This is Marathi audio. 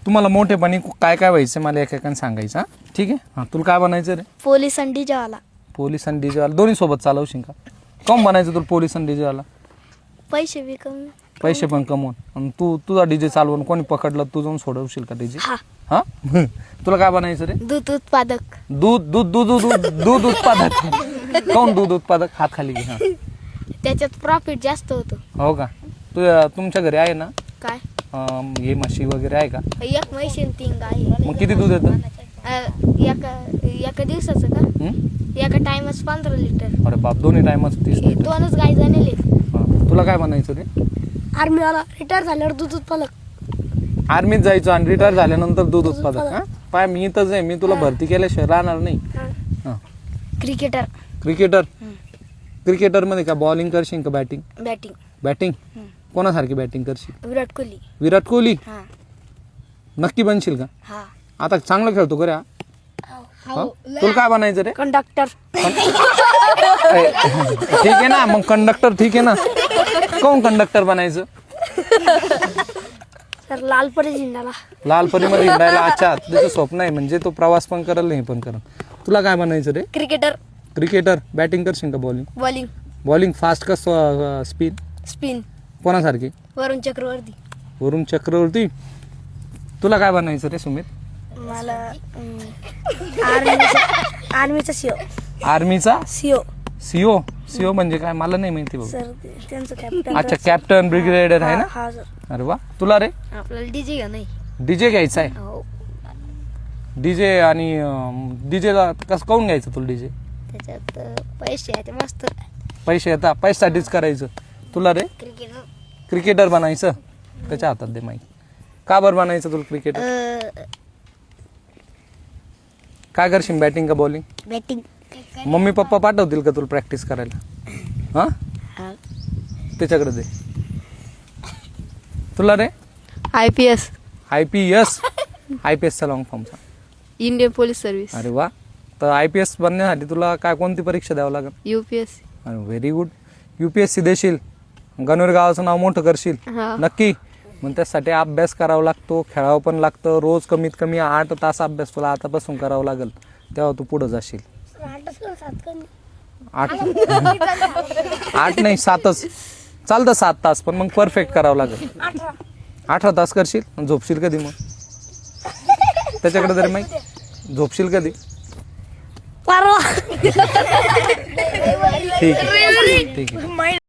तुम्हाला मोठेपणी काय काय व्हायचं मला एकेकाने सांगायचं हा? ठीक आहे. हां तुला काय बनायचं रे? पोलीस आणि डीजेवाला. पोलीस आणि डीजेवाला दोन्ही सोबत चालवशील का? काऊन बनायचं तुला पोलीस आणि डीजेवाला? पैसे बी कमी. पैसे पण कमवून आणि तू तुझा डीजे चालवून कोणी पकडलं तू जाऊन सोडवशील का डीजे? हा. हा तुला काय बनायचं रे? दूध उत्पादक. दूध दूध दूध दूध दूध उत्पादक. काऊन दूध उत्पादक? हात खाली घे. हा त्याच्यात प्रॉफिट जास्त होतो. हो का? तुमच्या घरी आहे ना काय? हे म्हशी वगैरे आहे का? एक म्हैशी आणि 3 गाई. मग किती दूध येतं? एका दिवसाचं का? एका टायमाच 15 लिटर. अरे बाप, दोन्ही टायमाच 30 लिटर. 2च गाई झालेले. हा. तुला काय बनायचं रे? आर्मीवाला. रिटायर झाल्यावर दूध उत्पादक. आर्मीत जायचं आणि रिटायर झाल्यानंतर दूध उत्पादक. हा पाय मी इथंच आहे, मी तुला भरती केल्याशिवाय राहणार नाही. हा. क्रिकेटर. क्रिकेटर. क्रिकेटर मध्ये का बॉलिंग करशील का बॅटिंग? बॅटिंग. बॅटिंग कोणासारखी बॅटिंग करशील? विराट कोहली. विराट कोहली. हा. नक्की बनशील का? हा. आता चांगलं खेळतो का रे? हा? तुला काय बनायचं रे? कंडक्टर. ठीक आहे ना, मग कंडक्टर ठीक आहे ना. कोण कंडक्टर बनायचं? सर लालपरी जिंदाला. लालपरीमध्ये हिंडायला. अच्छा, त्याचं स्वप्न आहे म्हणजे तो प्रवास पण करेल नाही पण करेल. तुला काय बनायचं रे? क्रिकेटर. क्रिकेटर. बॅटिंग करशील का बॉलिंग? बॉलिंग. बॉलिंग फास्ट का स्पिन? स्पिन. कोणासारखी? वरुण चक्रवर्ती. वरुण चक्रवर्ती. तुला काय बनायचं रे सुमित? मला आर्मीचा सीओ. आर्मीचा सीओ. सीओ. सीओ म्हणजे काय मला नाही माहिती बघ. सर त्यांचं कॅप्टन. अच्छा, कॅप्टन ब्रिगेडियर आहे ना? हा सर. अरे वा. तुला रे? आपल्याला डीजे घ्या नाही. डीजे घ्यायचा आहे. हो. डीजे आणि डीजेला कसं काऊन घ्यायचं तुला डीजे? त्याच्यात पैसे आहेत मस्त. पैसे येतात, पैशासाठीच करायचं. तुला रे? क्रिकेटर. क्रिकेटर बनायचं. त्याच्या हातात दे माहिती. का बरं बनायचं तुला क्रिकेटर? काय करशील, बॅटिंग का बॉलिंग? बॅटिंग. मम्मी पप्पा पाठवतील का तुला प्रॅक्टिस करायला? हा त्याच्याकडे दे. तुला रे? IPS. IPS. IPS चा लॉंग फॉर्म सांग. Indian police service. अरे वा. तर IPS बनण्यासाठी तुला काय कोणती परीक्षा द्यावं लागेल? UPSC. अरे व्हेरी गुड. UPSC देशील, गणवीर गावाचं नाव मोठं करशील. हा. नक्की. मग त्यासाठी अभ्यास करावा लागतो, खेळावं पण लागतं. रोज कमीत कमी 8 तास अभ्यास तुला आतापासून करावा लागेल, तेव्हा तू पुढे जाशील. 8 नाही 7च चालतं. 7 तास पण मग परफेक्ट करावं लागेल. 18 तास करशील. झोपशील कधी मग? त्याच्याकडे तरी माहिती. झोपशील कधी? परवा. ठीक आहे ठीक आहे.